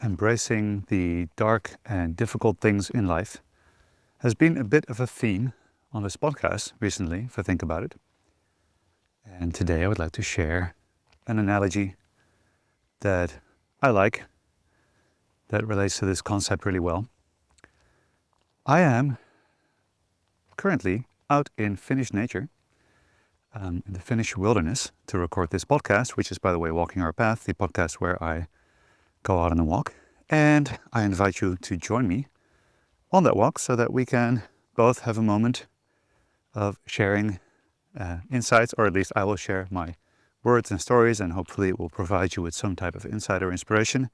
embracing the dark and difficult things in life has been a bit of a theme on this podcast recently, if I think about it. And today I would like to share an analogy that I like that relates to this concept really well. I am currently out in Finnish nature, in the Finnish wilderness, to record this podcast, which is, by the way, Walking Our Path, the podcast where I go out on a walk. And I invite you to join me on that walk so that we can both have a moment of sharing insights, or at least I will share my words and stories, and hopefully it will provide you with some type of insight or inspiration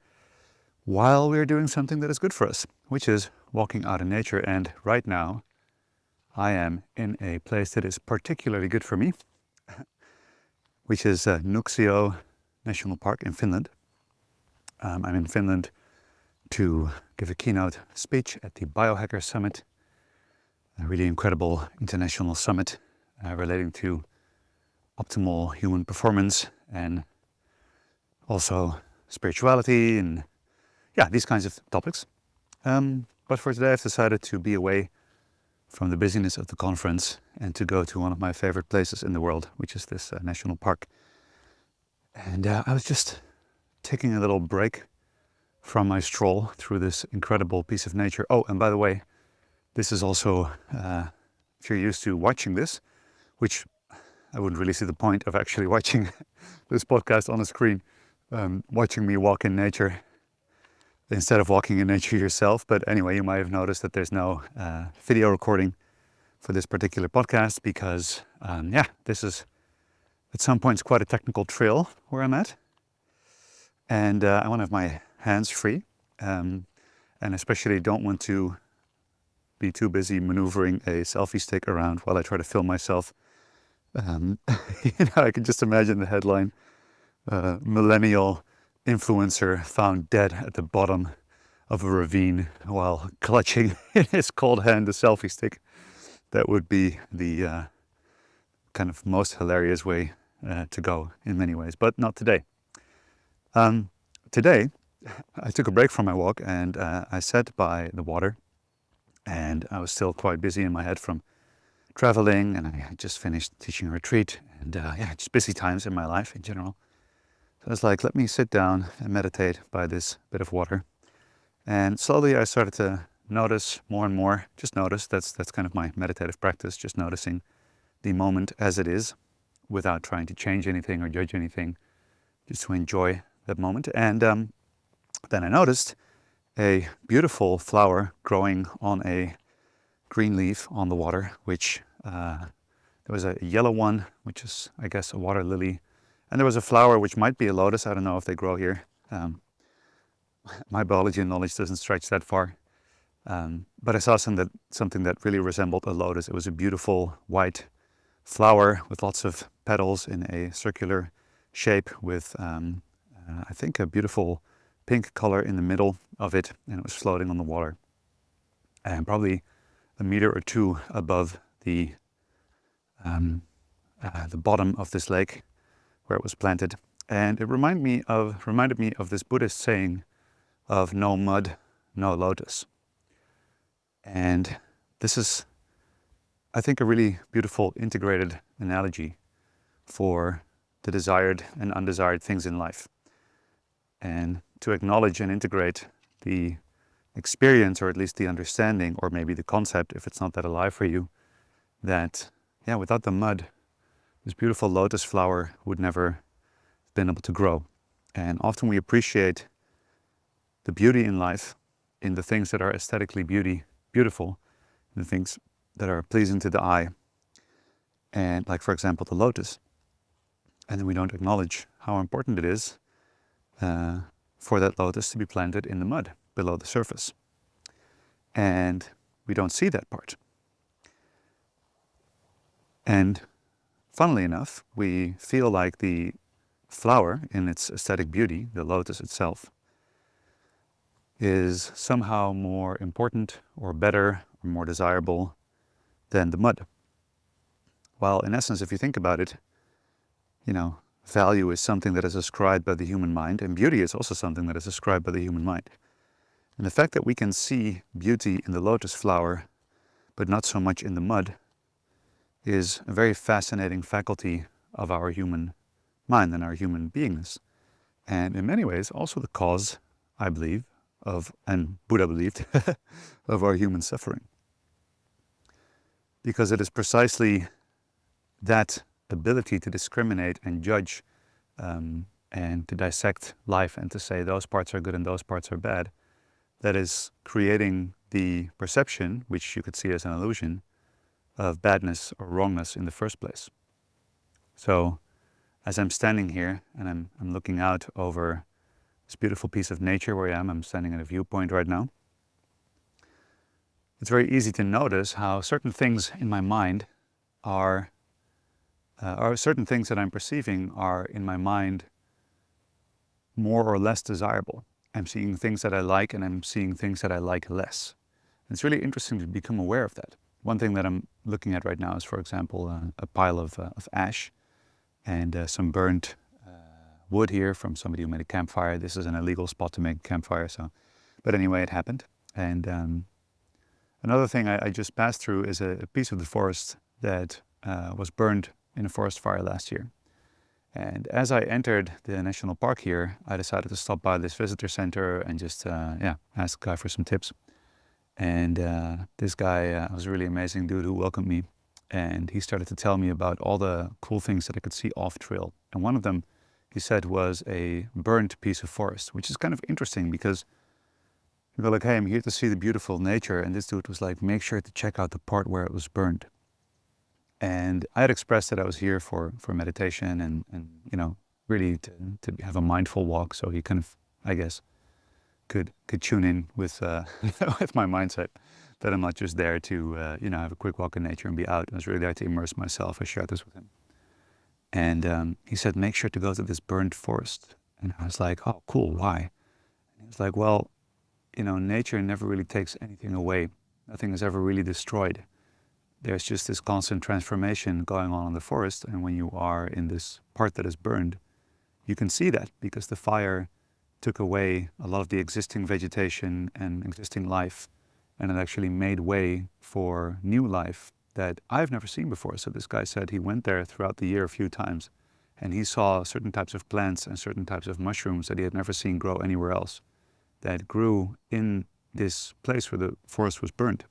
while we're doing something that is good for us, which is walking out in nature. And right now, I am in a place that is particularly good for me, which is Nuuksio National Park in Finland. I'm in Finland to give a keynote speech at the Biohacker Summit, a really incredible international summit relating to optimal human performance and also spirituality and these kinds of topics. But for today I've decided to be away from the busyness of the conference and to go to one of my favorite places in the world, which is this national park. And I was just taking a little break from my stroll through this incredible piece of nature. Oh, and by the way, this is also, if you're used to watching this, which I wouldn't really see the point of actually watching this podcast on a screen, watching me walk in nature instead of walking in nature yourself. But anyway, you might have noticed that there's no video recording for this particular podcast because, this is at some points quite a technical trail where I'm at. And I want to have my hands free, and especially don't want to be too busy maneuvering a selfie stick around while I try to film myself. I can just imagine the headline, millennial influencer found dead at the bottom of a ravine while clutching in his cold hand a selfie stick. That would be the kind of most hilarious way to go in many ways, but not today. Today, I took a break from my walk and I sat by the water, and I was still quite busy in my head from traveling, and I just finished teaching a retreat, and just busy times in my life in general. So I was like, let me sit down and meditate by this bit of water. And slowly I started to notice more and more, just notice, that's kind of my meditative practice, just noticing the moment as it is without trying to change anything or judge anything, just to enjoy that moment. And then I noticed a beautiful flower growing on a green leaf on the water, which there was a yellow one, which is, I guess, a water lily. And there was a flower which might be a lotus. I don't know if they grow here. My biology knowledge doesn't stretch that far. But I saw something that really resembled a lotus. It was a beautiful white flower with lots of petals in a circular shape with, I think, a beautiful pink color in the middle of it. And it was floating on the water. And probably a meter or two above the bottom of this lake where it was planted. And it reminded me of this Buddhist saying of no mud, no lotus. And this is, I think, a really beautiful integrated analogy for the desired and undesired things in life. And to acknowledge and integrate the experience, or at least the understanding, or maybe the concept, if it's not that alive for you, that without the mud, this beautiful lotus flower would never have been able to grow. And often we appreciate the beauty in life in the things that are aesthetically beautiful, the things that are pleasing to the eye, and like, for example, the lotus. And then we don't acknowledge how important it is for that lotus to be planted in the mud below the surface. And we don't see that part. And funnily enough, we feel like the flower in its aesthetic beauty, the lotus itself, is somehow more important or better or more desirable than the mud. While in essence, if you think about it, value is something that is ascribed by the human mind, and beauty is also something that is ascribed by the human mind. And the fact that we can see beauty in the lotus flower, but not so much in the mud, is a very fascinating faculty of our human mind and our human beingness. And in many ways, also the cause, I believe, and Buddha believed, of our human suffering. Because it is precisely that ability to discriminate and judge and to dissect life and to say those parts are good and those parts are bad, that is creating the perception, which you could see as an illusion, of badness or wrongness in the first place. So as I'm standing here and I'm looking out over this beautiful piece of nature where I'm standing at a viewpoint right now, it's very easy to notice how certain things in my mind are certain things that I'm perceiving are in my mind more or less desirable. I'm seeing things that I like and I'm seeing things that I like less. And it's really interesting to become aware of that. One thing that I'm looking at right now is, for example, a pile of ash and some burnt wood here from somebody who made a campfire. This is an illegal spot to make a campfire, but anyway, it happened. And another thing I just passed through is a piece of the forest that was burned in a forest fire last year. And as I entered the national park here, I decided to stop by this visitor center and just ask the guy for some tips. And this guy was a really amazing dude who welcomed me. And he started to tell me about all the cool things that I could see off trail. And one of them, he said, was a burnt piece of forest, which is kind of interesting because you go like, hey, I'm here to see the beautiful nature. And this dude was like, make sure to check out the part where it was burned. And I had expressed that I was here for meditation and really to have a mindful walk. So he kind of, I guess, could tune in with with my mindset that I'm not just there to have a quick walk in nature and be out. I was really there to immerse myself. I shared this with him. And he said, make sure to go to this burned forest. And I was like, oh, cool, why? And he was like, well, nature never really takes anything away. Nothing is ever really destroyed. There's just this constant transformation going on in the forest. And when you are in this part that is burned, you can see that because the fire took away a lot of the existing vegetation and existing life. And it actually made way for new life that I've never seen before. So this guy said he went there throughout the year a few times and he saw certain types of plants and certain types of mushrooms that he had never seen grow anywhere else that grew in this place where the forest was burned.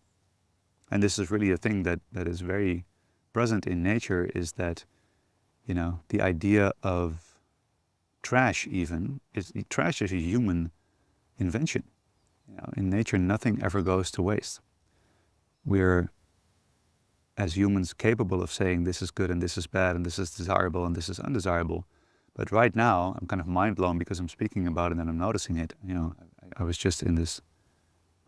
And this is really a thing that is very present in nature, is that, the idea of trash trash is a human invention. In nature, nothing ever goes to waste. We're, as humans, capable of saying this is good and this is bad and this is desirable and this is undesirable. But right now, I'm kind of mind blown because I'm speaking about it and I'm noticing it. I was just in this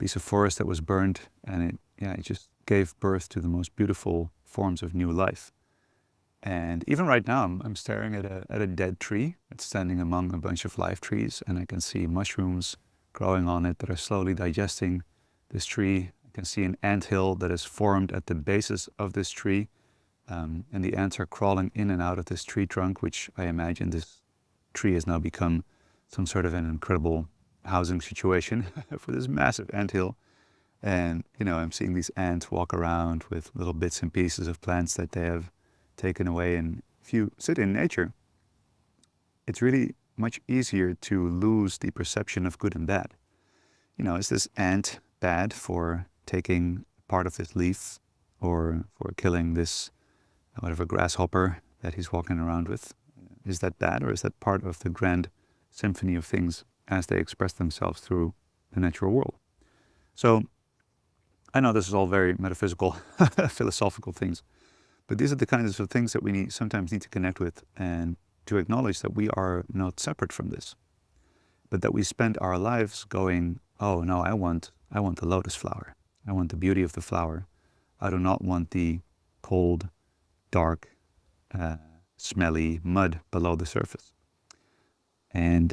piece of forest that was burned, and it just gave birth to the most beautiful forms of new life. And even right now, I'm staring at a dead tree. It's standing among a bunch of live trees, and I can see mushrooms growing on it that are slowly digesting this tree. I can see an anthill that is formed at the basis of this tree, and the ants are crawling in and out of this tree trunk, which I imagine this tree has now become some sort of an incredible housing situation for this massive anthill. And, I'm seeing these ants walk around with little bits and pieces of plants that they have taken away. And if you sit in nature, it's really much easier to lose the perception of good and bad. Is this ant bad for taking part of this leaf or for killing this, whatever, grasshopper that he's walking around with? Is that bad, or is that part of the grand symphony of things as they express themselves through the natural world? So I know this is all very metaphysical, philosophical things, but these are the kinds of things that we sometimes need to connect with and to acknowledge that we are not separate from this, but that we spend our lives going, oh no, I want the lotus flower. I want the beauty of the flower. I do not want the cold, dark, smelly mud below the surface. And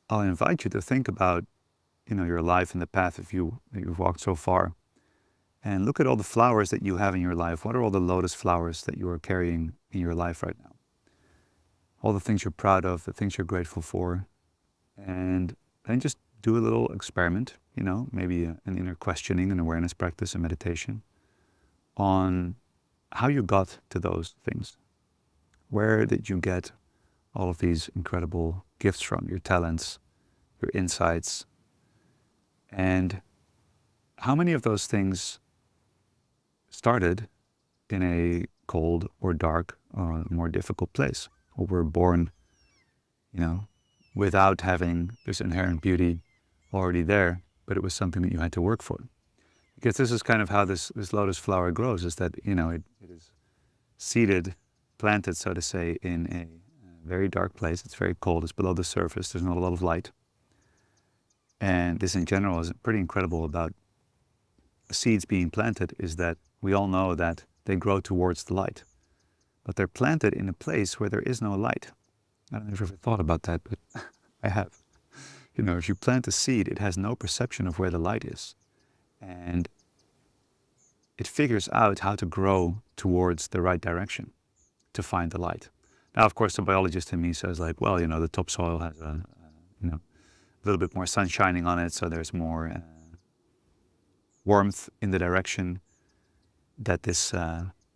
I'll invite you to think about, your life and the path that you've walked so far, and look at all the flowers that you have in your life. What are all the lotus flowers that you are carrying in your life right now? all the things you're proud of, the things you're grateful for, and then just do a little experiment, maybe an inner questioning, an awareness practice, a meditation on how you got to those things. Where did you get all of these incredible gifts from, your talents, your insights, and how many of those things started in a cold or dark or more difficult place, or were born, without having this inherent beauty already there, but it was something that you had to work for. Because this is kind of how this lotus flower grows, is that, it is seeded, planted, so to say, in a very dark place. It's very cold, it's below the surface, there's not a lot of light. And this in general is pretty incredible about seeds being planted, is that we all know that they grow towards the light. But they're planted in a place where there is no light. I don't know if you've ever thought about that, but I have. If you plant a seed, it has no perception of where the light is. And it figures out how to grow towards the right direction to find the light. Now, of course, the biologist in me says, like, well, the topsoil has a little bit more sun shining on it, so there's more warmth in the direction that this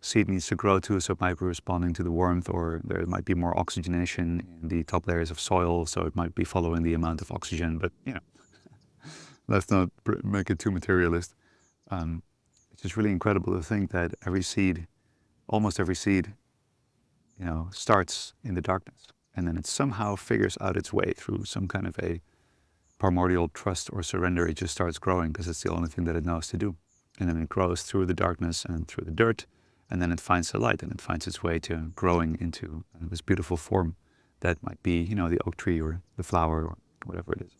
seed needs to grow to, so it might be responding to the warmth, or there might be more oxygenation in the top layers of soil, so it might be following the amount of oxygen. But, let's not make it too materialist. It's just really incredible to think that almost every seed, starts in the darkness, and then it somehow figures out its way through some kind of a primordial trust or surrender. It just starts growing because it's the only thing that it knows to do. And then it grows through the darkness and through the dirt, and then it finds the light, and it finds its way to growing into this beautiful form that might be, the oak tree or the flower or whatever it is.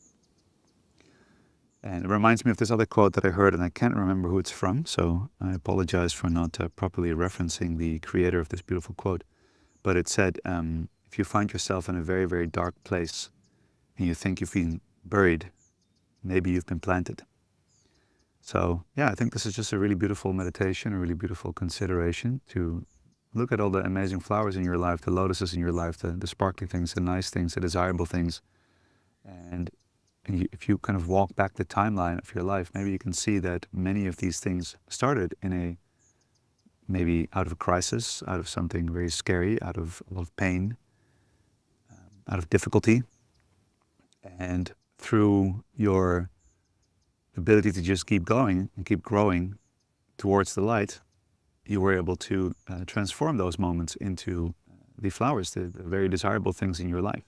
And it reminds me of this other quote that I heard, and I can't remember who it's from, so I apologize for not properly referencing the creator of this beautiful quote. But it said, if you find yourself in a very, very dark place and you think you've been buried, maybe you've been planted. So, I think this is just a really beautiful meditation, a really beautiful consideration to look at all the amazing flowers in your life, the lotuses in your life, the sparkly things, the nice things, the desirable things. And if you kind of walk back the timeline of your life, maybe you can see that many of these things started maybe out of a crisis, out of something very scary, out of a lot of pain, out of difficulty. And through your ability to just keep going and keep growing towards the light, you were able to transform those moments into the flowers, the very desirable things in your life.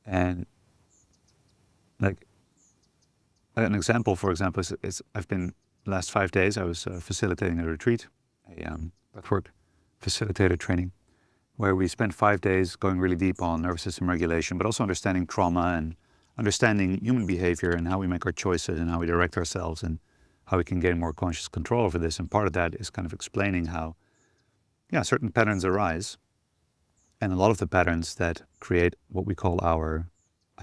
And like an example, for example, is the last 5 days I was facilitating a retreat, a breathwork facilitator training, where we spent 5 days going really deep on nervous system regulation, but also understanding trauma and understanding human behavior and how we make our choices and how we direct ourselves and how we can gain more conscious control over this. And part of that is kind of explaining how, certain patterns arise. And a lot of the patterns that create what we call our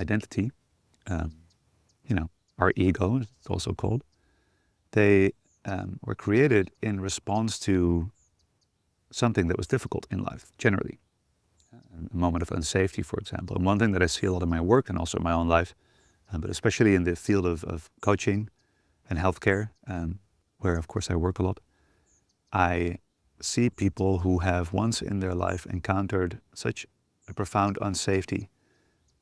identity, our ego, it's also called, they were created in response to something that was difficult in life, generally. A moment of unsafety, for example. And one thing that I see a lot in my work and also in my own life, but especially in the field of coaching and healthcare, where of course I work a lot, I see people who have once in their life encountered such a profound unsafety,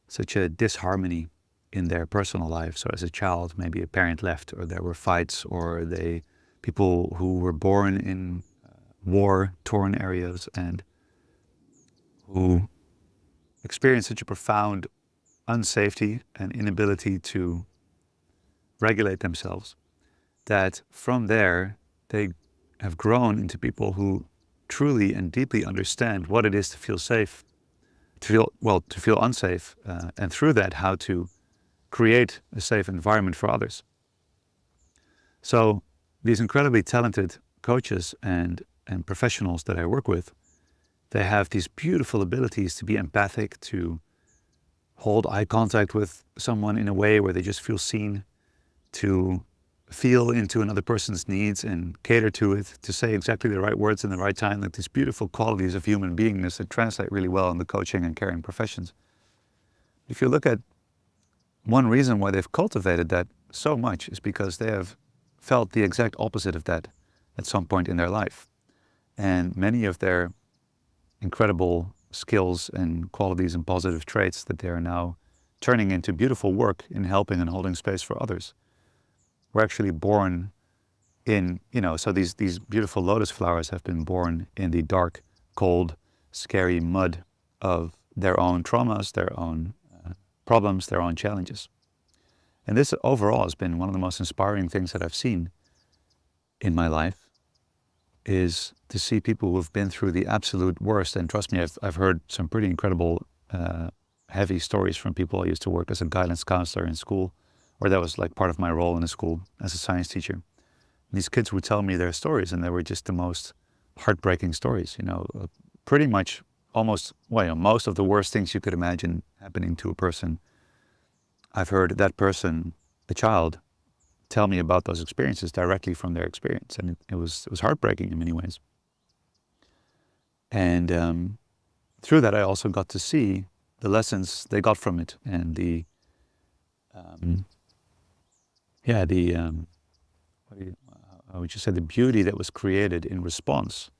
such a disharmony in their personal life. So as a child, maybe a parent left, or there were fights, or people who were born in war-torn areas and who experience such a profound unsafety and inability to regulate themselves, that from there they have grown into people who truly and deeply understand what it is to feel safe, to feel unsafe, and through that how to create a safe environment for others. So these incredibly talented coaches and professionals that I work with, they have these beautiful abilities to be empathic, to hold eye contact with someone in a way where they just feel seen, to feel into another person's needs and cater to it, to say exactly the right words in the right time, like these beautiful qualities of human beingness that translate really well in the coaching and caring professions. If you look at one reason why they've cultivated that so much is because they have felt the exact opposite of that at some point in their life. And many of their incredible skills and qualities and positive traits that they are now turning into beautiful work in helping and holding space for others were actually born in, so these beautiful lotus flowers have been born in the dark, cold, scary mud of their own traumas, their own problems, their own challenges. And this overall has been one of the most inspiring things that I've seen in my life, is to see people who've been through the absolute worst. And trust me, I've heard some pretty incredible, heavy stories from people. I used to work as a guidance counselor in school, or that was like part of my role in the school as a science teacher. These kids would tell me their stories, and they were just the most heartbreaking stories. Pretty much most of the worst things you could imagine happening to a person. I've heard that person, the child, tell me about those experiences directly from their experience, and it was heartbreaking in many ways. And through that, I also got to see the lessons they got from it, and the beauty that was created in response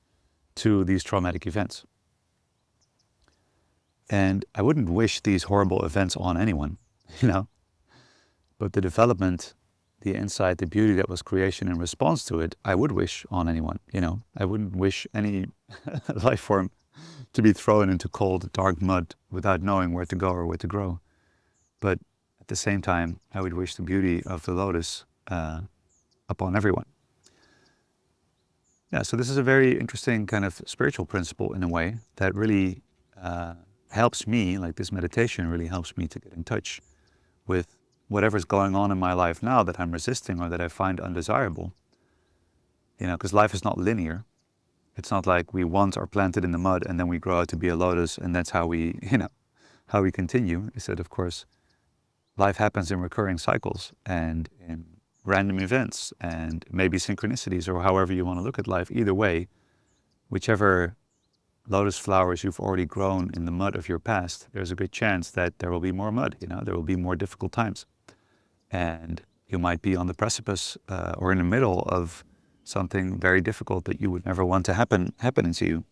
to these traumatic events. And I wouldn't wish these horrible events on anyone, but the development, the insight, the beauty that was creation in response to it, I would wish on anyone. I wouldn't wish any life form to be thrown into cold, dark mud without knowing where to go or where to grow. But at the same time, I would wish the beauty of the lotus upon everyone. Yeah, so this is a very interesting kind of spiritual principle in a way that really helps me, like this meditation really helps me to get in touch with whatever's going on in my life now that I'm resisting or that I find undesirable. Because life is not linear. It's not like we once are planted in the mud and then we grow out to be a lotus and that's how we, how we continue. Instead, of course, life happens in recurring cycles and in random events and maybe synchronicities, or however you want to look at life. Either way, whichever lotus flowers you've already grown in the mud of your past, there's a good chance that there will be more mud, there will be more difficult times. And you might be on the precipice or in the middle of something very difficult that you would never want to happen into you.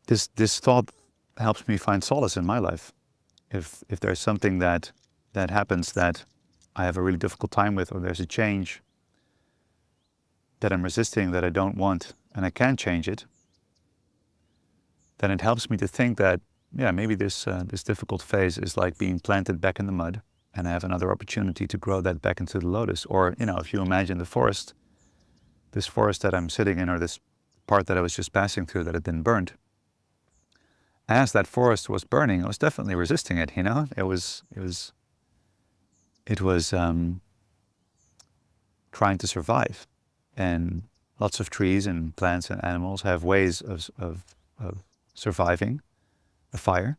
This thought helps me find solace in my life. If there's something that happens that I have a really difficult time with, or there's a change that I'm resisting that I don't want and I can't change it, then it helps me to think that, maybe this difficult phase is like being planted back in the mud, and I have another opportunity to grow that back into the lotus. Or, if you imagine the forest, this forest that I'm sitting in, or this part that I was just passing through that had been burned, as that forest was burning, I was definitely resisting it, It was trying to survive. And lots of trees and plants and animals have ways of surviving a fire.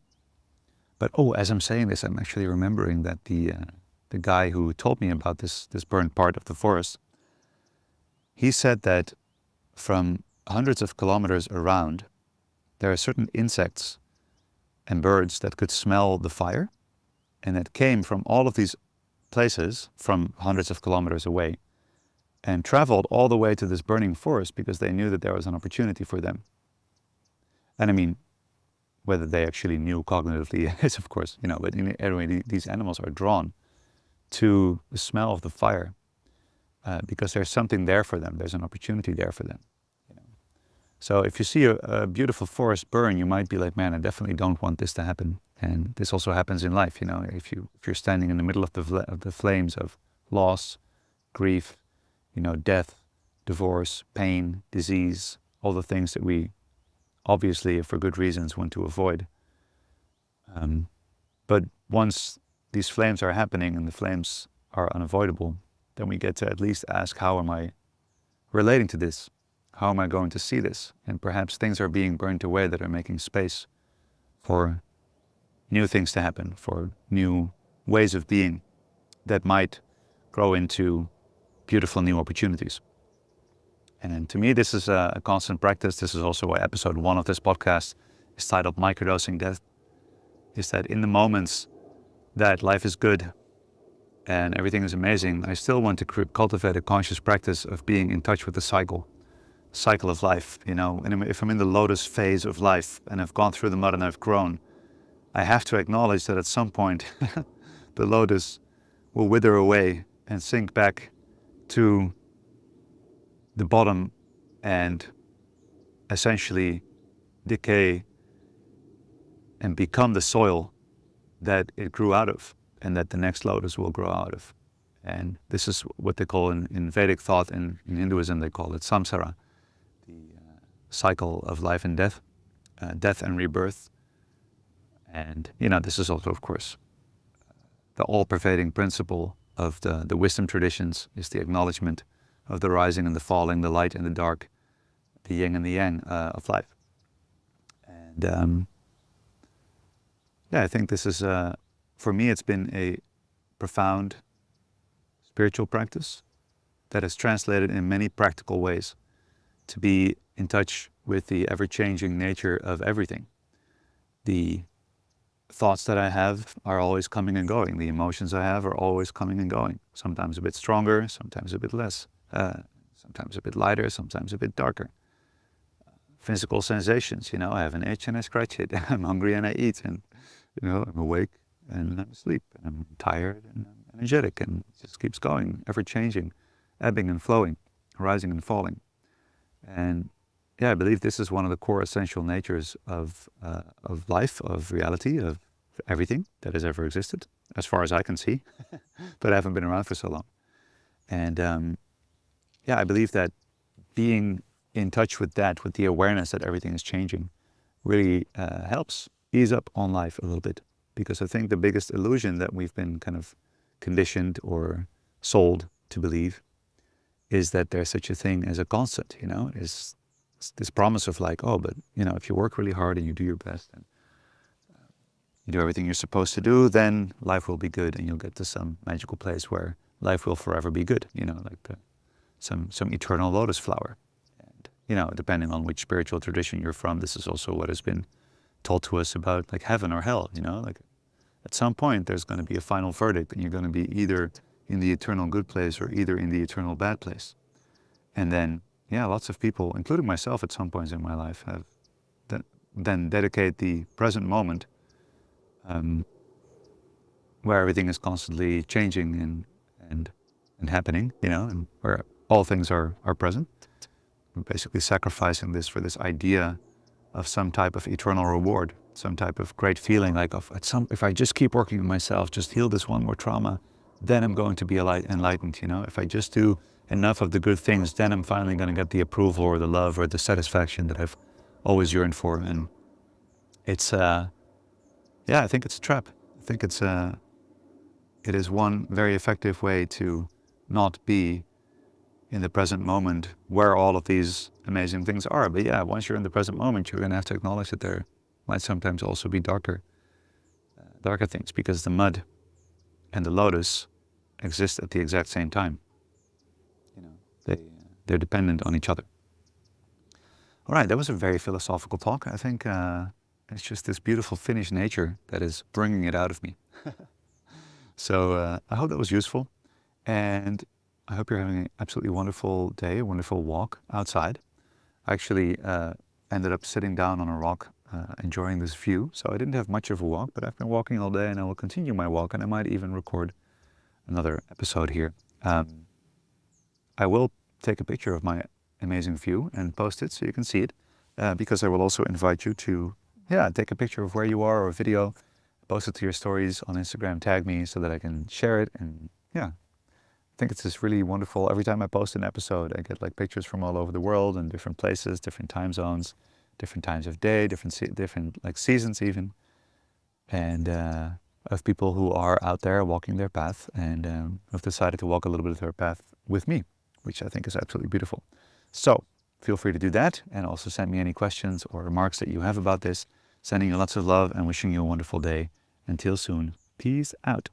But as I'm saying this, I'm actually remembering that the guy who told me about this burned part of the forest, he said that from hundreds of kilometers around, there are certain insects and birds that could smell the fire, and that came from all of these places from hundreds of kilometers away, and traveled all the way to this burning forest because they knew that there was an opportunity for them. And I mean, whether they actually knew cognitively is, of course, but anyway, these animals are drawn to the smell of the fire because there's something there for them. There's an opportunity there for them. So if you see a beautiful forest burn, you might be like, man, I definitely don't want this to happen. And this also happens in life, if you're standing in the middle of the flames of loss, grief, death, divorce, pain, disease, all the things that we obviously, for good reasons, want to avoid. But once these flames are happening and the flames are unavoidable, then we get to at least ask, how am I relating to this? How am I going to see this? And perhaps things are being burnt away that are making space for new things to happen, for new ways of being, that might grow into beautiful new opportunities. And to me, this is a constant practice. This is also why episode 1 of this podcast is titled Microdosing Death, is that in the moments that life is good and everything is amazing, I still want to cultivate a conscious practice of being in touch with the cycle of life, And if I'm in the lotus phase of life and I've gone through the mud and I've grown, I have to acknowledge that at some point the lotus will wither away and sink back to the bottom and essentially decay and become the soil that it grew out of and that the next lotus will grow out of. And this is what they call in Vedic thought, and in Hinduism they call it samsara, the cycle of life and death, death and rebirth. And, this is also, of course, the all-pervading principle of the wisdom traditions is the acknowledgement of the rising and the falling, the light and the dark, the yin and the yang of life. And I think this is, for me, it's been a profound spiritual practice that has translated in many practical ways to be in touch with the ever-changing nature of everything. The thoughts that I have are always coming and going. The emotions I have are always coming and going. Sometimes a bit stronger, sometimes a bit less. Sometimes a bit lighter, sometimes a bit darker. Physical sensations, I have an itch and I scratch it. I'm hungry and I eat, and I'm awake and I'm asleep, and I'm tired and I'm energetic, and it just keeps going, ever changing, ebbing and flowing, rising and falling. And I believe this is one of the core essential natures of life, of reality, of everything that has ever existed, as far as I can see, but I haven't been around for so long. And I believe that being in touch with that, with the awareness that everything is changing, really helps ease up on life a little bit. Because I think the biggest illusion that we've been kind of conditioned or sold to believe is that there's such a thing as a constant, Is this promise of like, oh, but, if you work really hard and you do your best and you do everything you're supposed to do, then life will be good and you'll get to some magical place where life will forever be good, like some eternal lotus flower. And, depending on which spiritual tradition you're from, this is also what has been told to us about like heaven or hell, like at some point there's going to be a final verdict and you're going to be either in the eternal good place or either in the eternal bad place. And then, lots of people, including myself at some points in my life, have then dedicate the present moment where everything is constantly changing and happening, and where all things are present. We're basically sacrificing this for this idea of some type of eternal reward, some type of great feeling, like if I just keep working on myself, just heal this one more trauma, then I'm going to be enlightened, If I just do enough of the good things, then I'm finally going to get the approval or the love or the satisfaction that I've always yearned for. And it's, I think it's a trap. I think it is one very effective way to not be in the present moment where all of these amazing things are. But once you're in the present moment, you're going to have to acknowledge that there might sometimes also be darker things, because the mud and the lotus exist at the exact same time. They're dependent on each other. All right, that was a very philosophical talk. I think it's just this beautiful Finnish nature that is bringing it out of me. So I hope that was useful, and I hope you're having an absolutely wonderful day, a wonderful walk outside. I actually ended up sitting down on a rock, enjoying this view. So I didn't have much of a walk, but I've been walking all day and I will continue my walk, and I might even record another episode here. I will take a picture of my amazing view and post it so you can see it, because I will also invite you to take a picture of where you are or a video, post it to your stories on Instagram, tag me so that I can share it. And I think it's just really wonderful. Every time I post an episode, I get like pictures from all over the world and different places, different time zones, different times of day, different like seasons even, and of people who are out there walking their path and have decided to walk a little bit of their path with me, which I think is absolutely beautiful. So feel free to do that, and also send me any questions or remarks that you have about this. Sending you lots of love and wishing you a wonderful day. Until soon, peace out.